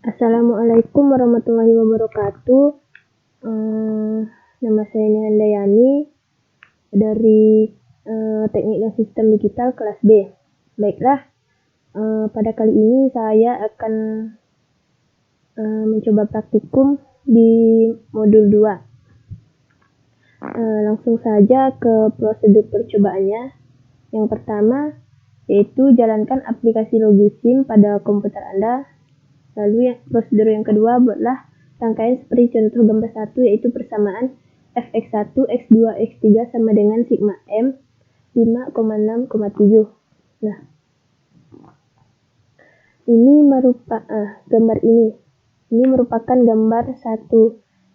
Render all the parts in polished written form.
Assalamualaikum warahmatullahi wabarakatuh. Nama saya Nihandayani dari Teknik dan Sistem Digital kelas B. Baiklah, pada kali ini saya akan mencoba praktikum di modul 2. Langsung saja ke prosedur percobaannya. Yang pertama yaitu jalankan aplikasi Logisim pada komputer Anda. Lalu prosedur yang kedua, buatlah rangkaian seperti contoh gambar 1, yaitu persamaan fx1, x2, x3 sama dengan sigma m 5,6,7. Nah, gambar ini merupakan gambar 1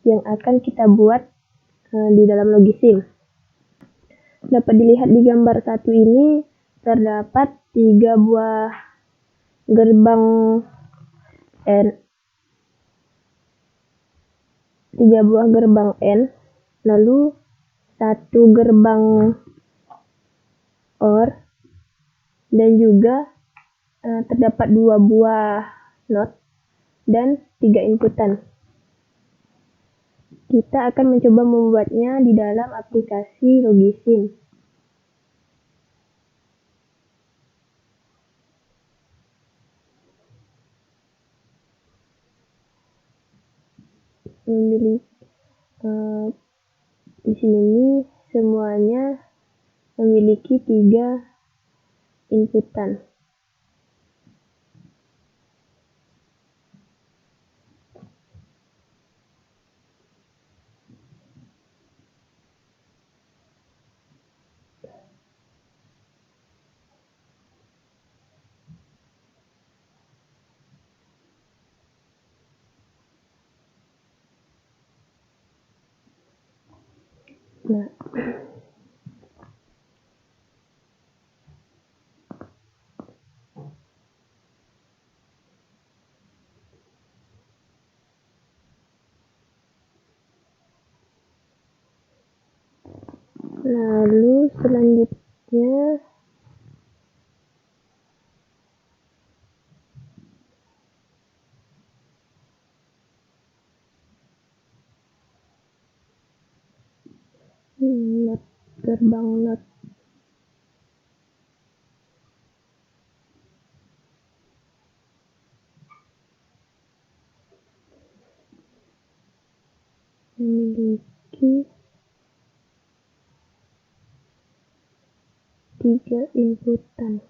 yang akan kita buat di dalam Logisim. Dapat dilihat di gambar 1 ini terdapat 3 buah gerbang N, lalu 1 gerbang OR, dan juga terdapat 2 buah NOT dan 3 inputan. Kita akan mencoba membuatnya di dalam aplikasi Logisim. Di sini semuanya memiliki 3 inputan. Nah, lalu selanjutnya gerbang NOT. Memiliki 3 inputan.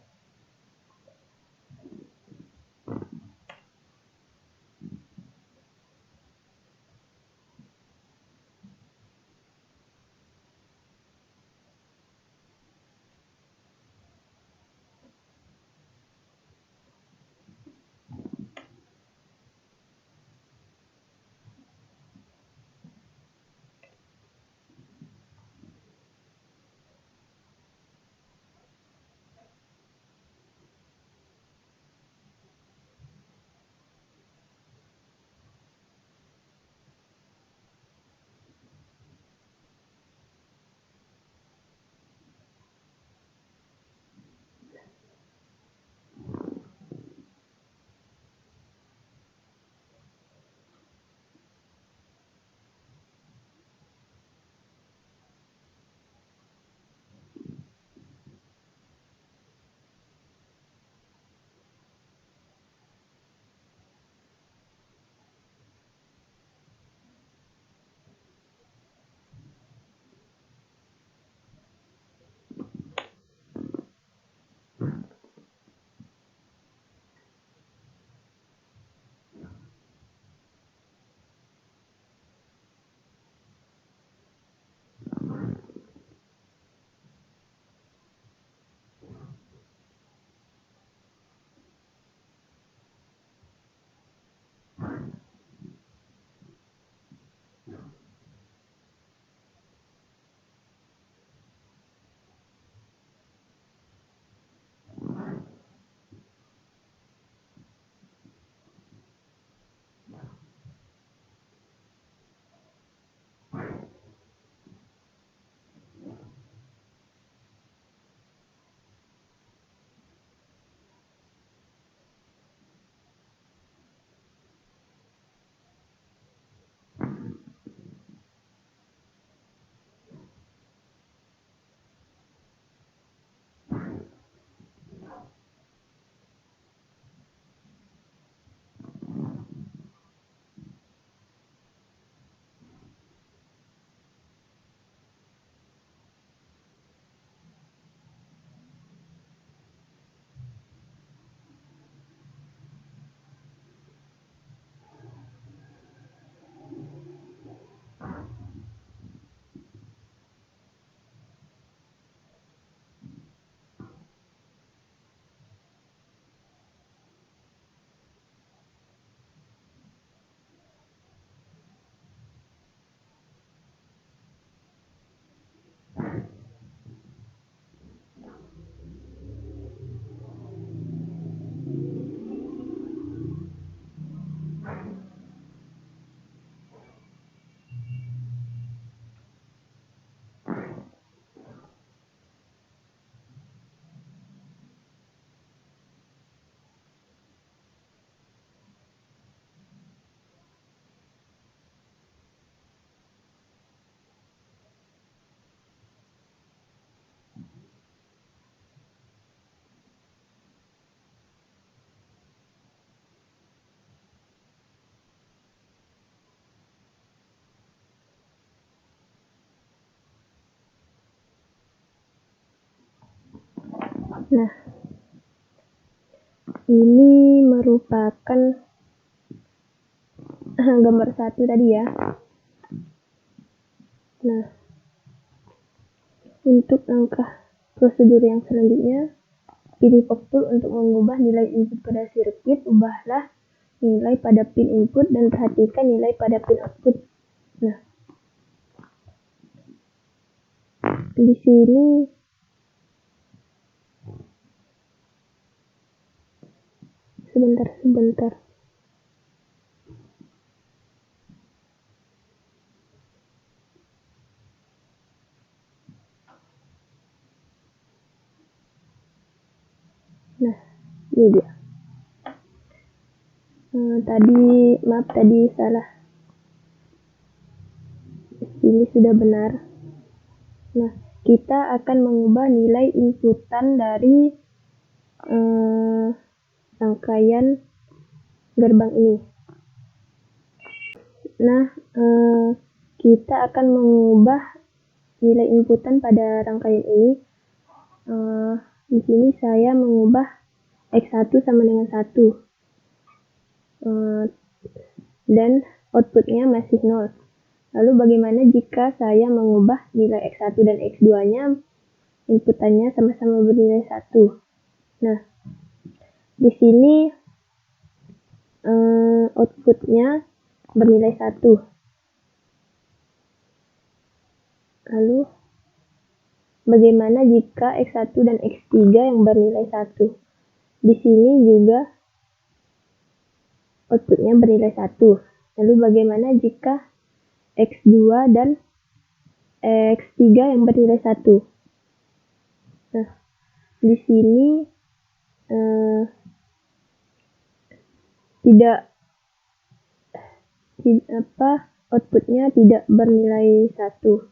Nah, ini merupakan gambar 1 tadi ya. Nah, untuk langkah prosedur yang selanjutnya, pilih pop-tool untuk mengubah nilai input pada sirkuit. Ubahlah nilai pada pin input dan perhatikan nilai pada pin output. Nah, di sini sebentar. Nah, ini dia. Tadi salah. Ini sudah benar. Nah, kita akan mengubah nilai inputan dari rangkaian gerbang ini. Nah, kita akan mengubah nilai inputan pada rangkaian ini. Di sini saya mengubah X1 sama dengan 1. Dan outputnya masih 0. Lalu bagaimana jika saya mengubah nilai X1 dan X2-nya, inputannya sama-sama bernilai 1. Nah, di sini outputnya bernilai 1. Lalu bagaimana jika X1 dan X3 yang bernilai 1? Di sini juga outputnya bernilai 1. Lalu bagaimana jika X2 dan X3 yang bernilai 1? Nah, di sini outputnya tidak bernilai 1.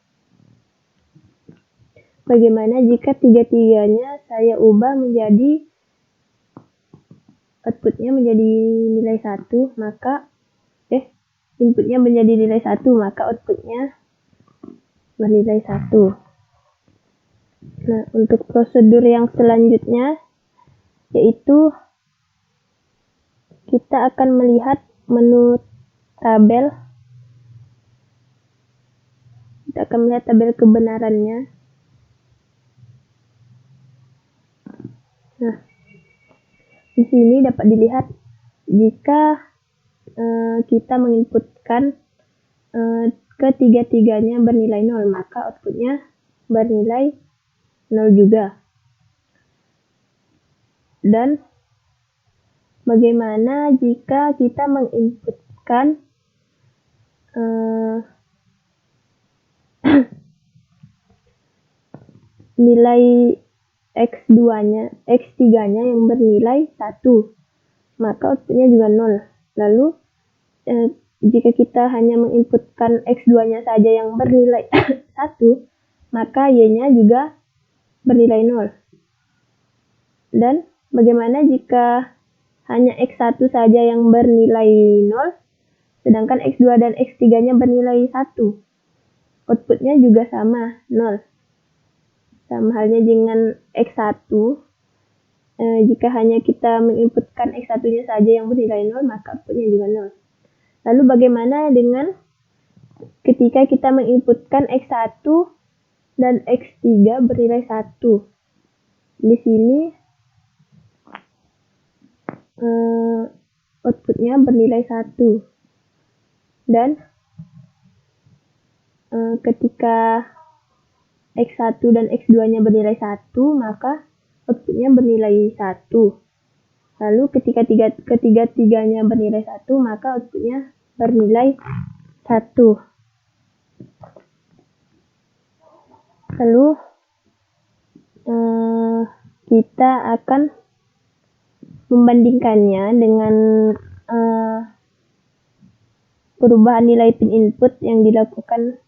Bagaimana jika tiga-tiganya saya ubah menjadi outputnya menjadi nilai 1, maka inputnya menjadi nilai 1, maka outputnya bernilai 1. Nah, untuk prosedur yang selanjutnya yaitu kita akan melihat menu tabel. Kita akan melihat tabel kebenarannya. Nah, di sini dapat dilihat jika kita menginputkan ketiga-tiganya bernilai 0, maka outputnya bernilai 0 juga. Dan bagaimana jika kita menginputkan nilai X3-nya yang bernilai 1, maka outputnya juga 0. Lalu jika kita hanya menginputkan X2-nya saja yang bernilai 1, maka Y-nya juga bernilai 0. Dan bagaimana jika hanya X1 saja yang bernilai 0, sedangkan X2 dan X3-nya bernilai 1? Outputnya juga sama, 0. Sama halnya dengan X1, jika hanya kita menginputkan X1-nya saja yang bernilai 0, maka outputnya juga 0. Lalu bagaimana dengan ketika kita menginputkan X1 dan X3 bernilai 1? Di sini outputnya bernilai 1. Dan ketika X1 dan X2-nya bernilai 1, maka outputnya bernilai 1. Lalu ketika ketiga-tiganya bernilai 1, maka outputnya bernilai 1. Lalu kita akan membandingkannya dengan perubahan nilai pin input yang dilakukan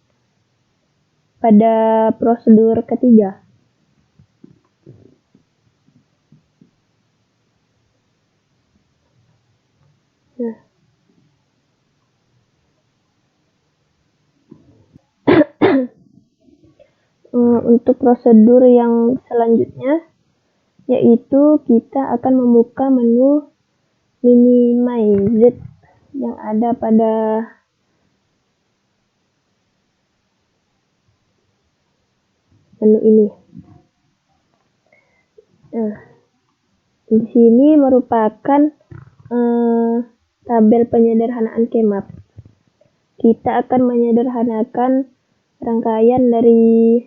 pada prosedur ketiga. Nah, untuk prosedur yang selanjutnya yaitu kita akan membuka menu minimize yang ada pada menu ini. Nah, di sini merupakan tabel penyederhanaan Kmap. Kita akan menyederhanakan rangkaian dari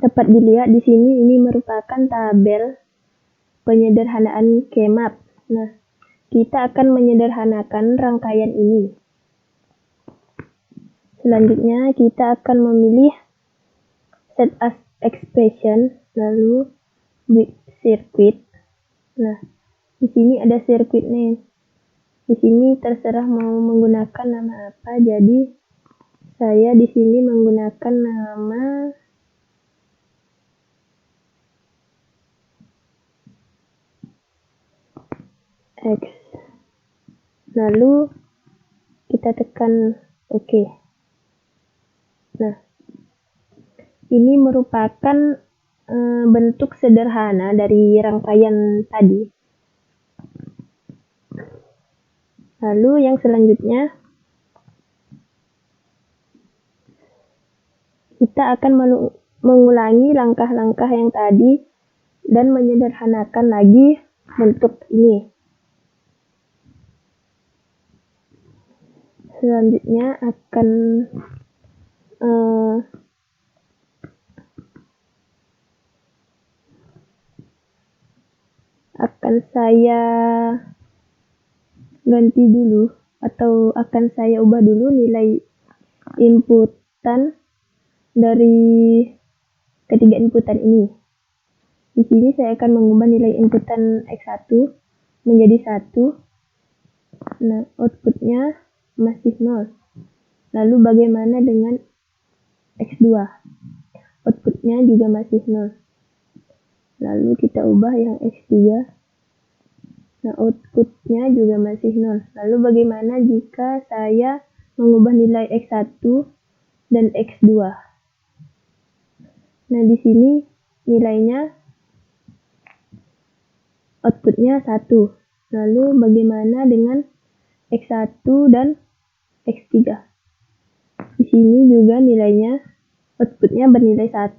dapat dilihat di sini ini merupakan tabel penyederhanaan Kmap. Nah, kita akan menyederhanakan rangkaian ini. Selanjutnya kita akan memilih set as expression, lalu with circuit. Nah, di sini ada circuit nih. Di sini terserah mau menggunakan nama apa. Jadi saya di sini menggunakan nama X. Lalu kita tekan OK. Nah, ini merupakan bentuk sederhana dari rangkaian tadi. Lalu yang selanjutnya kita akan mengulangi langkah-langkah yang tadi dan menyederhanakan lagi bentuk ini. Selanjutnya akan saya ganti dulu atau akan saya ubah dulu nilai inputan dari ketiga inputan ini. Di sini saya akan mengubah nilai inputan X1 menjadi 1. Nah, outputnya masih 0. Lalu bagaimana dengan X2? Outputnya juga masih 0. Lalu kita ubah yang X3. Nah, outputnya juga masih 0. Lalu bagaimana jika saya mengubah nilai X1 dan X2? Nah, di sini nilainya outputnya 1. Lalu bagaimana dengan X1 dan X3? Di sini juga nilainya outputnya bernilai 1.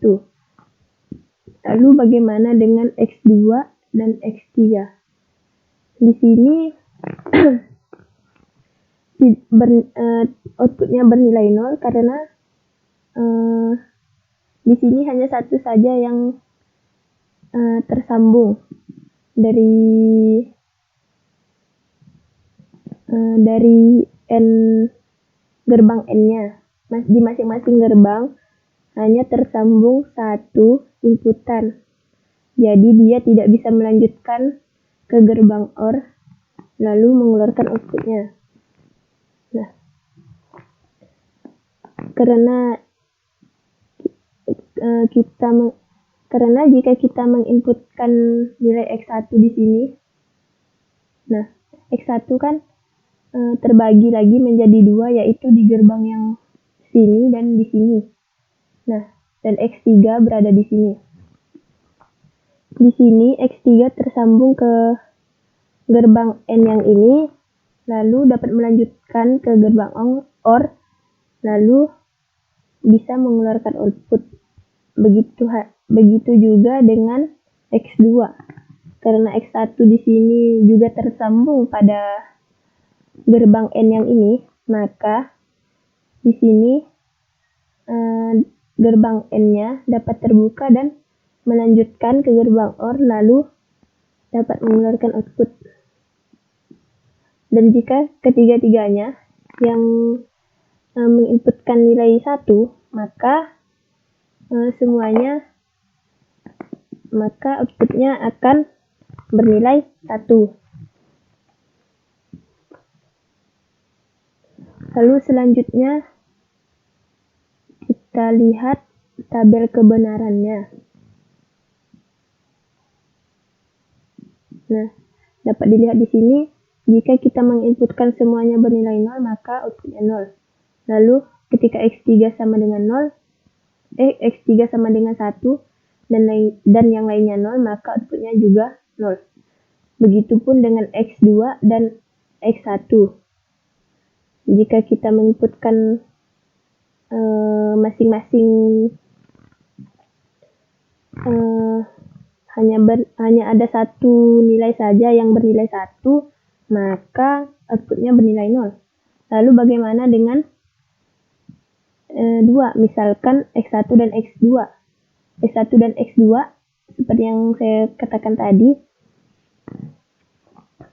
Lalu bagaimana dengan X2 dan X3? Di sini outputnya bernilai 0 karena di sini hanya satu saja yang tersambung dari gerbang N-nya. Di masing-masing gerbang hanya tersambung satu inputan. Jadi dia tidak bisa melanjutkan ke gerbang OR lalu mengeluarkan outputnya. Nah, karena jika kita menginputkan nilai X1 di sini, nah X1 kan terbagi lagi menjadi 2, yaitu di gerbang yang sini dan di sini. Nah, dan X3 berada di sini. Di sini X3 tersambung ke gerbang N yang ini, lalu dapat melanjutkan ke gerbang OR, lalu bisa mengeluarkan output. Begitu juga dengan X2. Karena X1 di sini juga tersambung pada gerbang N yang ini, maka di sini gerbang N-nya dapat terbuka dan melanjutkan ke gerbang OR lalu dapat mengeluarkan output. Dan jika ketiga-tiganya yang menginputkan nilai 1, maka outputnya akan bernilai 1. Lalu selanjutnya kita lihat tabel kebenarannya. Nah, dapat dilihat di sini Jika kita menginputkan semuanya bernilai 0, maka outputnya 0. Lalu ketika X3 sama dengan 0, X3 sama dengan 1, dan yang lainnya 0, maka outputnya juga 0. Begitupun dengan X2 dan X1. Jika kita menginputkan masing-masing hanya ada satu nilai saja yang bernilai 1, maka outputnya bernilai 0. Lalu bagaimana dengan 2? Misalkan X1 dan X2. X1 dan X2, seperti yang saya katakan tadi,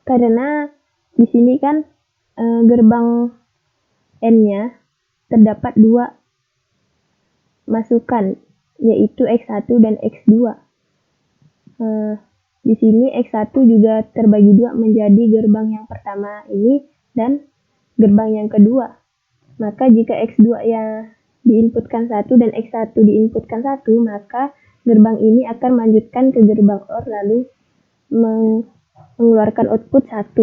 karena di sini kan gerbang N-nya terdapat 2 masukan, yaitu X1 dan X2. Di sini X1 juga terbagi 2 menjadi gerbang yang pertama ini dan gerbang yang kedua. Maka jika X2 ya diinputkan 1 dan X1 diinputkan 1, maka gerbang ini akan melanjutkan ke gerbang OR lalu mengeluarkan output 1.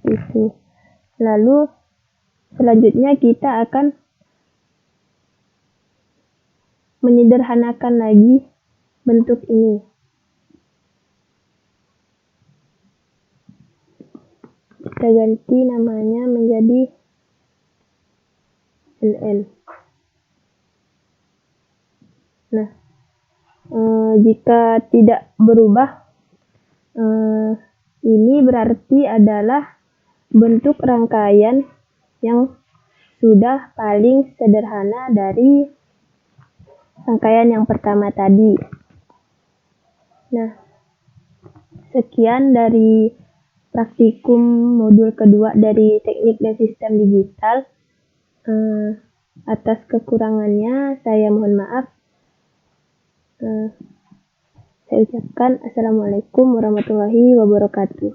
Itu. Lalu selanjutnya kita akan menyederhanakan lagi bentuk ini. Kita ganti namanya menjadi LN. Nah, jika tidak berubah, ini berarti adalah bentuk rangkaian yang sudah paling sederhana dari rangkaian yang pertama tadi. Nah, sekian dari praktikum modul kedua dari teknik dan sistem digital. Atas kekurangannya saya mohon maaf. Saya ucapkan Assalamualaikum warahmatullahi wabarakatuh.